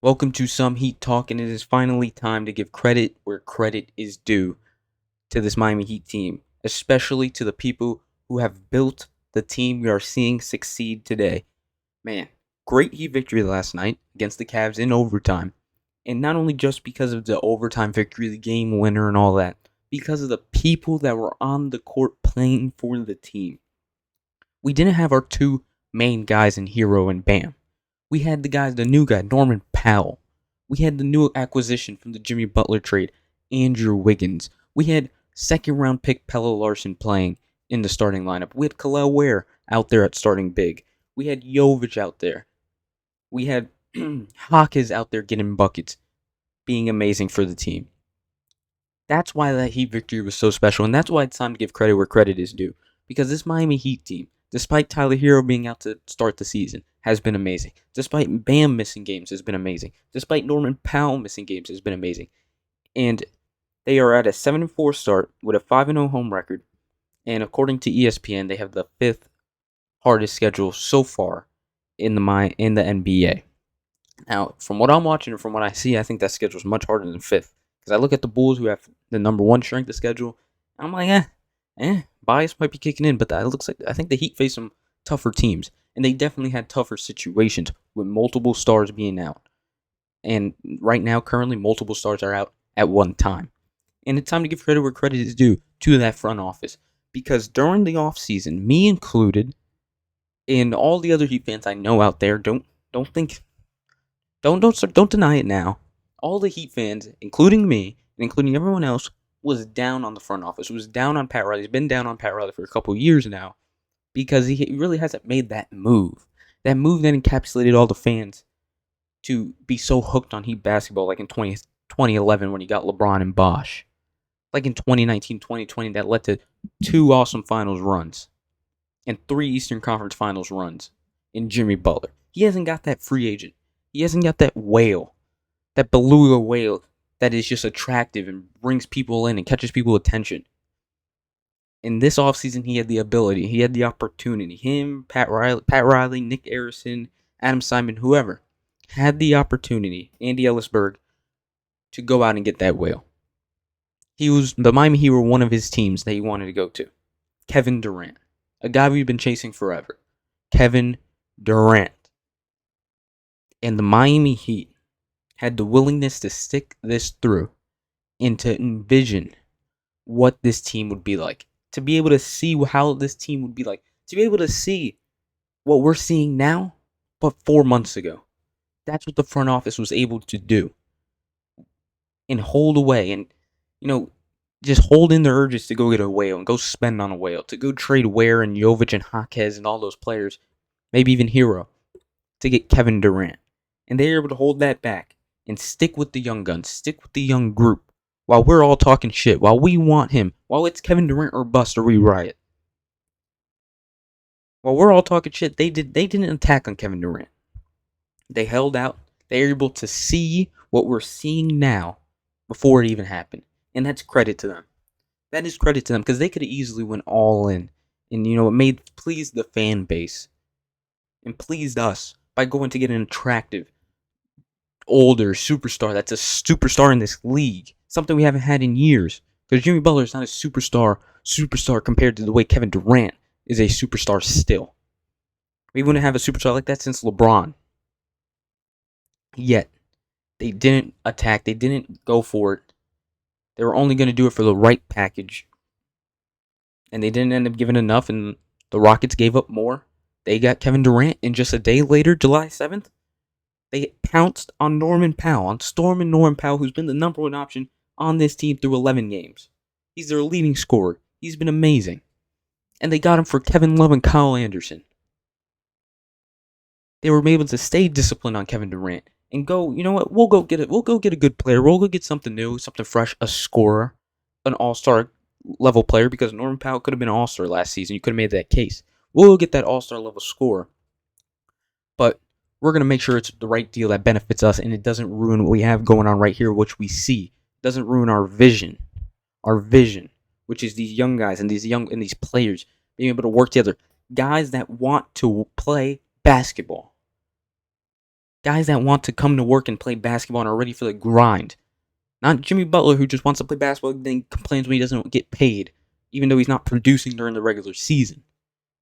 Welcome to Some Heat Talk, and it is finally time to give credit where credit is due to this Miami Heat team, especially to the people who have built the team we are seeing succeed today. Man, great Heat victory last night against the Cavs in overtime. And not only just because of the overtime victory, the game winner, and all that, because of the people that were on the court playing for the team. We didn't have our two main guys in Hero and Bam. We had the new guy, Norman Powell. We had the new acquisition from the Jimmy Butler trade, Andrew Wiggins. We had second round pick Pella Larson playing in the starting lineup. We had Khalil Ware out there at starting big. We had Jovic out there. We had Hawkins out there getting buckets, being amazing for the team. That's why that Heat victory was so special, and that's why it's time to give credit where credit is due. Because this Miami Heat team, despite Tyler Hero being out to start the season, has been amazing. Despite Bam missing games, has been amazing. Despite Norman Powell missing games, has been amazing. And they are at a 7-4 start with a 5-0 home record. And according to ESPN, they have the fifth hardest schedule so far in the NBA. Now, from what I'm watching and from what I see, I think that schedule is much harder than fifth. Because I look at the Bulls, who have the number one strength of schedule, and I'm like, bias might be kicking in, but that looks like I think the Heat face some tougher teams, and they definitely had tougher situations with multiple stars being out. And right now, currently, multiple stars are out at one time. And it's time to give credit where credit is due to that front office. Because during the offseason, me included, and all the other Heat fans I know out there, don't think don't deny it now. All the Heat fans, including me, and including everyone else, was down on the front office. Was down on Pat Riley. He's been down on Pat Riley for a couple years now because he really hasn't made that move. That move that encapsulated all the fans to be so hooked on Heat basketball, like in 2011 when you got LeBron and Bosh. Like in 2019, 2020, that led to two awesome finals runs and three Eastern Conference finals runs in Jimmy Butler. He hasn't got that free agent. He hasn't got that whale, that beluga whale that is just attractive and brings people in and catches people's attention. In this offseason, he had the ability, he had the opportunity. Him, Pat Riley, Nick Arison, Adam Simon, whoever, had the opportunity, Andy Ellisberg, to go out and get that whale. The Miami Heat were one of his teams that he wanted to go to. Kevin Durant, a guy we've been chasing forever. Kevin Durant. And the Miami Heat had the willingness to stick this through and to envision what this team would be like. To be able to see how this team would be like. To be able to see what we're seeing now, but 4 months ago. That's what the front office was able to do. And hold away and, just hold in their urges to go get a whale and go spend on a whale. To go trade Ware and Jovic and Hawkins and all those players. Maybe even Hero. To get Kevin Durant. And they're able to hold that back and stick with the young guns, stick with the young group, while we're all talking shit, while we want him, while it's Kevin Durant or bust or we riot. While we're all talking shit, they didn't attack on Kevin Durant. They held out. They were able to see what we're seeing now before it even happened. And that's credit to them. That is credit to them because they could have easily went all in. And, it pleased the fan base and pleased us by going to get an attractive, older superstar that's a superstar in this league. Something we haven't had in years. Because Jimmy Butler is not a superstar compared to the way Kevin Durant is a superstar still. We wouldn't have a superstar like that since LeBron. Yet, they didn't attack. They didn't go for it. They were only going to do it for the right package. And they didn't end up giving enough, and the Rockets gave up more. They got Kevin Durant, and just a day later, July 7th, they pounced on Norman Powell, on Storm and Norman Powell, who's been the number one option on this team through 11 games. He's their leading scorer. He's been amazing. And they got him for Kevin Love and Kyle Anderson. They were able to stay disciplined on Kevin Durant and go, you know what, we'll go get it. We'll go get a good player. We'll go get something new, something fresh, a scorer, an all-star level player, because Norman Powell could have been an all-star last season. You could have made that case. We'll get that all-star level scorer. But we're going to make sure it's the right deal that benefits us and it doesn't ruin what we have going on right here, which we see. It doesn't ruin our vision. Our vision, which is these young guys and these players being able to work together. Guys that want to play basketball. Guys that want to come to work and play basketball and are ready for the grind. Not Jimmy Butler, who just wants to play basketball and then complains when he doesn't get paid, even though he's not producing during the regular season.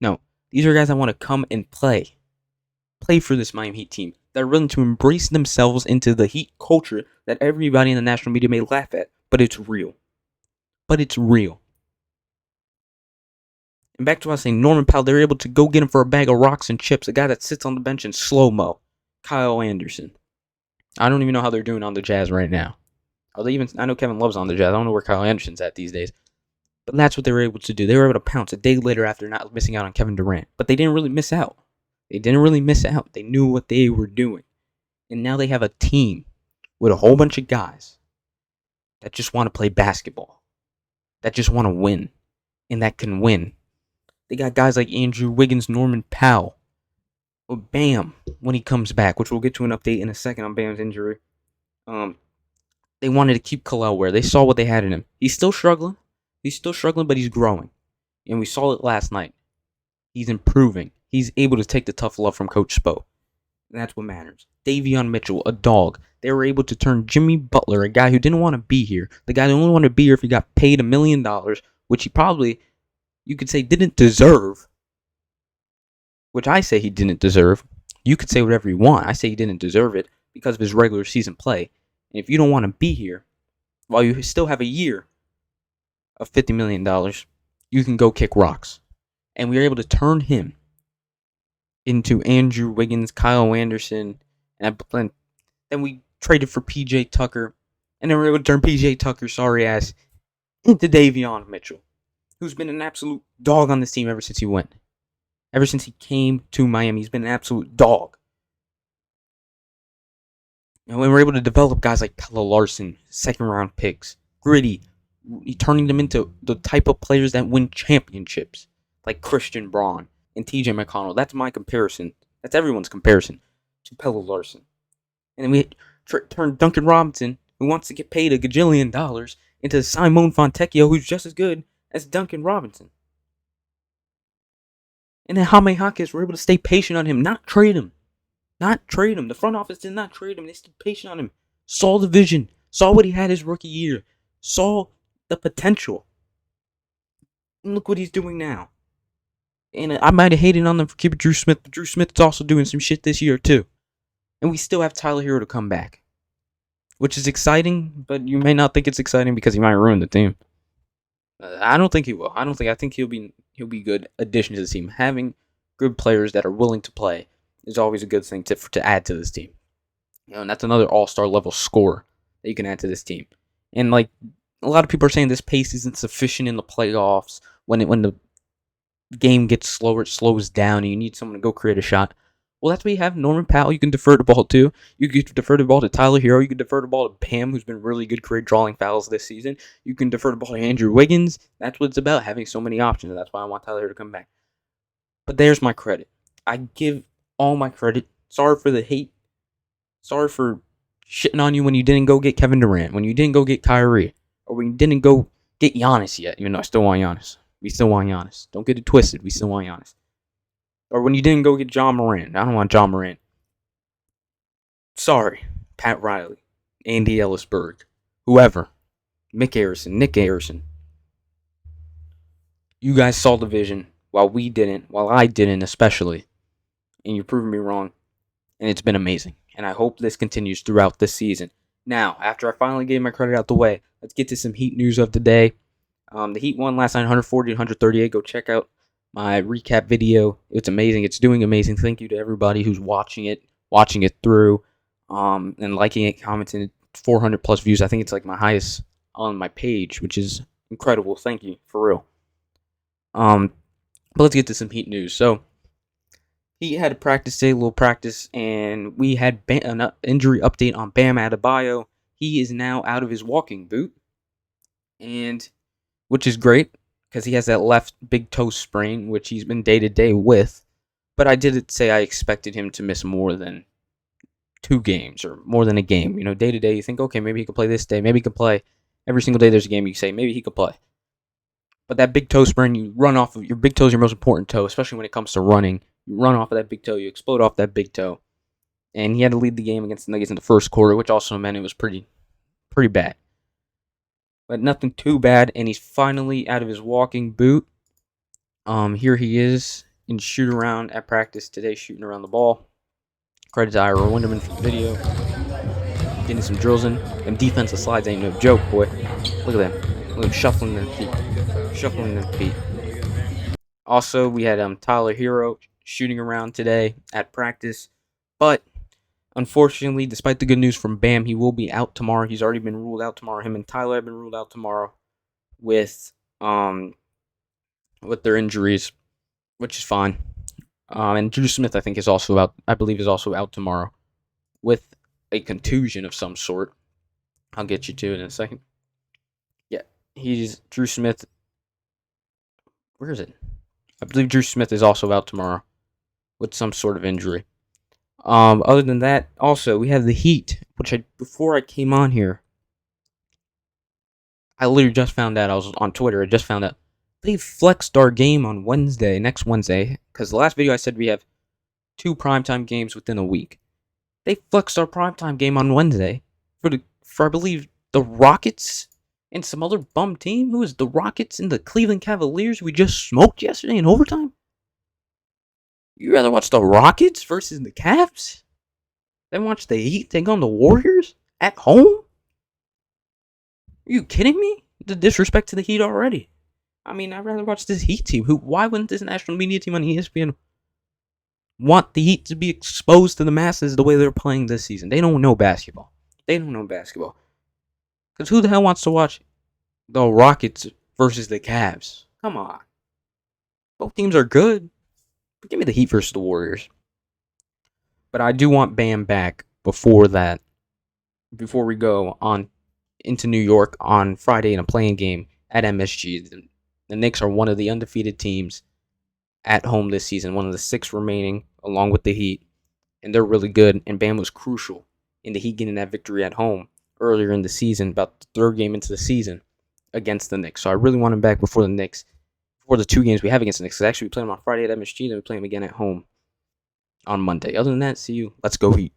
No, these are guys that want to come and play for this Miami Heat team. They're willing to embrace themselves into the Heat culture that everybody in the national media may laugh at, but it's real. And back to what I was saying, Norman Powell, they're able to go get him for a bag of rocks and chips, a guy that sits on the bench in slow-mo. Kyle Anderson. I don't even know how they're doing on the Jazz right now. I know Kevin Love's on the Jazz. I don't know where Kyle Anderson's at these days. But that's what they were able to do. They were able to pounce a day later after not missing out on Kevin Durant. But they didn't really miss out. They knew what they were doing. And now they have a team with a whole bunch of guys that just want to play basketball, that just want to win, and that can win. They got guys like Andrew Wiggins, Norman Powell, or Bam when he comes back, which we'll get to an update in a second on Bam's injury. They wanted to keep Khalil Ware. They saw what they had in him. He's still struggling, but he's growing. And we saw it last night. He's improving. He's able to take the tough love from Coach Spo. And that's what matters. Davion Mitchell, a dog. They were able to turn Jimmy Butler, a guy who didn't want to be here, the guy who only wanted to be here if he got paid $1 million, which he probably, you could say, didn't deserve. Which I say he didn't deserve. You could say whatever you want. I say he didn't deserve it because of his regular season play. And if you don't want to be here, while you still have a year of $50 million, you can go kick rocks. And we were able to turn him into Andrew Wiggins, Kyle Anderson, and then we traded for PJ Tucker, and then we were able to turn PJ Tucker, sorry ass, into Davion Mitchell, who's been an absolute dog on this team ever since he went. Ever since he came to Miami, he's been an absolute dog. And we were able to develop guys like Pella Larson, second-round picks, gritty, turning them into the type of players that win championships, like Christian Braun and TJ McConnell. That's my comparison. That's everyone's comparison to Pella Larson. And then we turned Duncan Robinson, who wants to get paid $1 gajillion, into Simone Fontecchio, who's just as good as Duncan Robinson. And then Jaime Jaquez were able to stay patient on him, not trade him. The front office did not trade him. They stayed patient on him. Saw the vision. Saw what he had his rookie year. Saw the potential. And look what he's doing now. And I might have hated on them for keeping Drew Smith, but Drew Smith's also doing some shit this year too. And we still have Tyler Hero to come back, which is exciting, but you may not think it's exciting because he might ruin the team. I don't think he will. I think he'll be good addition to the team. Having good players that are willing to play is always a good thing to add to this team. And that's another all-star level scorer that you can add to this team. And like a lot of people are saying, this pace isn't sufficient in the playoffs. When the game gets slower, it slows down, and you need someone to go create a shot. Well, that's why you have Norman Powell. You can defer the ball to. You can defer the ball to Tyler Hero. You can defer the ball to Bam, who's been really good drawing fouls this season. You can defer the ball to Andrew Wiggins. That's what it's about, having so many options. And that's why I want Tyler Hero to come back. But there's my credit. I give all my credit. Sorry for the hate. Sorry for shitting on you when you didn't go get Kevin Durant, when you didn't go get Kyrie, or when you didn't go get Giannis yet, even though I still want Giannis. We still want Giannis. Don't get it twisted. We still want Giannis. Or when you didn't go get John Morant. I don't want John Morant. Sorry. Pat Riley. Andy Ellisberg. Whoever. Nick Harrison. You guys saw the vision while we didn't. While I didn't especially. And you've proven me wrong. And it's been amazing. And I hope this continues throughout the season. Now, after I finally gave my credit out the way, let's get to some Heat news of the day. The Heat won last night 140 to 138. Go check out my recap video. It's amazing. It's doing amazing. Thank you to everybody who's watching it through, and liking it, commenting. 400 plus views. I think it's like my highest on my page, which is incredible. Thank you, for real. But let's get to some Heat news. So, Heat had a practice today, a little practice, and we had an injury update on Bam Adebayo. He is now out of his walking boot, and which is great, because he has that left big toe sprain, which he's been day-to-day with. But I did say I expected him to miss more than 2 games, or more than a game. You know, day-to-day, you think, okay, maybe he could play this day. Maybe he could play every single day there's a game. You say, maybe he could play. But that big toe sprain, you run off of your big toe is your most important toe, especially when it comes to running. You run off of that big toe. You explode off that big toe. and he had to lead the game against the Nuggets in the first quarter, which also meant it was pretty bad. But nothing too bad, and he's finally out of his walking boot. Here he is in shoot around at practice today, shooting around the ball. Credit to Ira Winderman for the video. Getting some drills in. Them defensive slides ain't no joke, boy. Look at them. Look at them shuffling their feet. Shuffling their feet. Also, we had Tyler Hero shooting around today at practice. But, unfortunately, despite the good news from Bam, he will be out tomorrow. He's already been ruled out tomorrow. Him and Tyler have been ruled out tomorrow with their injuries, which is fine. And Drew Smith, I think, is also out. I believe is also out tomorrow with a contusion of some sort. I'll get you to it in a second. Yeah, Drew Smith. Where is it? I believe Drew Smith is also out tomorrow with some sort of injury. Other than that, also we have the Heat, which before I came on here, I literally just found out. I was on Twitter. I just found out they flexed our game on next Wednesday, because the last video I said we have 2 primetime games within a week. They flexed our primetime game on Wednesday for I believe the Rockets and some other bum team. Who is the Rockets and the Cleveland Cavaliers we just smoked yesterday in overtime? You rather watch the Rockets versus the Cavs than watch the Heat take on the Warriors at home? Are you kidding me? The disrespect to the Heat already. I mean, I'd rather watch this Heat team. Why wouldn't this national media team on ESPN want the Heat to be exposed to the masses the way they're playing this season? They don't know basketball. Because who the hell wants to watch the Rockets versus the Cavs? Come on. Both teams are good. But give me the Heat versus the Warriors. But I do want Bam back before that. Before we go on into New York on Friday in a playing game at MSG. The Knicks are one of the undefeated teams at home this season, one of the 6 remaining, along with the Heat, and they're really good, and Bam was crucial in the Heat getting that victory at home earlier in the season, about the 3rd game into the season, against the Knicks. So I really want him back before the 2 games we have against the Knicks. Actually, we play them on Friday at MSG, then we play them again at home on Monday. Other than that, see you. Let's go Heat.